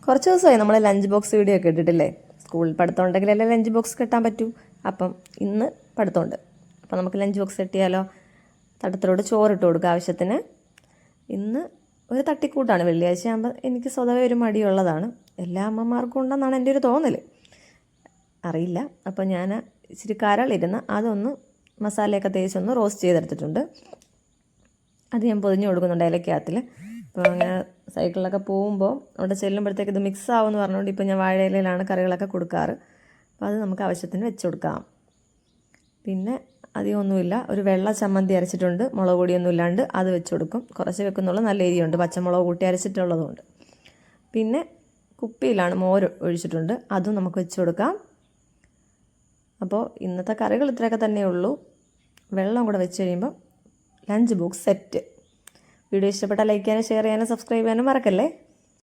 കുറച്ച് ദിവസമായി നമ്മൾ ലഞ്ച് ബോക്സ് വീഡിയോ ഒക്കെ ഇട്ടിട്ടില്ലേ. സ്കൂളിൽ പഠിത്തം ഉണ്ടെങ്കിലല്ലേ ലഞ്ച് ബോക്സ് കെട്ടാൻ പറ്റൂ. അപ്പം ഇന്ന് പഠിത്തമുണ്ട്. അപ്പം നമുക്ക് ലഞ്ച് ബോക്സ് കെട്ടിയാലോ. തട്ടത്തിലോട് ചോറിട്ട് കൊടുക്കുക ആവശ്യത്തിന്. ഇന്ന് ഒരു തട്ടിക്കൂട്ടാണ്. വെള്ളിയാഴ്ച ആകുമ്പോൾ എനിക്ക് സ്വതവേ ഒരു മടിയുള്ളതാണ്. എല്ലാ അമ്മമാർക്കും ഉണ്ടെന്നാണ് എൻ്റെ ഒരു തോന്നൽ, അറിയില്ല. അപ്പം ഞാൻ ഇച്ചിരി കരളിരുന്ന് അതൊന്ന് മസാലയൊക്കെ തേച്ചൊന്ന് റോസ്റ്റ് ചെയ്തെടുത്തിട്ടുണ്ട്. അത് ഞാൻ പൊതിഞ്ഞ് കൊടുക്കുന്നുണ്ട് ഇലക്കകത്തിൽ. അപ്പോൾ അങ്ങനെ സൈക്കിളിലൊക്കെ പോകുമ്പോൾ അവിടെ ചെല്ലുമ്പോഴത്തേക്ക് ഇത് മിക്സ് ആവുമെന്ന് പറഞ്ഞുകൊണ്ട് ഇപ്പോൾ ഞാൻ വാഴയിലയിലാണ് കറികളൊക്കെ കൊടുക്കാറ്. അപ്പോൾ അത് നമുക്ക് ആവശ്യത്തിന് വെച്ച് കൊടുക്കാം. പിന്നെ അധികമൊന്നുമില്ല, ഒരു വെള്ള ചമ്മന്തി അരച്ചിട്ടുണ്ട്, മുളക് പൊടിയൊന്നും ഇല്ലാണ്ട് അത് വെച്ച് കൊടുക്കും. കുറച്ച് വെക്കുന്നുള്ളൂ, നല്ല എരിയുണ്ട്, പച്ചമുളക് കൂട്ടി അരച്ചിട്ടുള്ളതുകൊണ്ട്. പിന്നെ കുപ്പിയിലാണ് മോര് ഒഴിച്ചിട്ടുണ്ട്, അതും നമുക്ക് വെച്ച് കൊടുക്കാം. അപ്പോൾ ഇന്നത്തെ കറികൾ ഇത്രയൊക്കെ തന്നെ ഉള്ളൂ. വെള്ളം കൂടെ വെച്ച് കഴിയുമ്പോൾ ലഞ്ച് ബോക്സ് സെറ്റ്. വീഡിയോ ഇഷ്ടപ്പെട്ടാൽ ലൈക്ക് ചെയ്യാനും ഷെയർ ചെയ്യാനും സബ്സ്ക്രൈബ് ചെയ്യാനും മറക്കല്ലേ.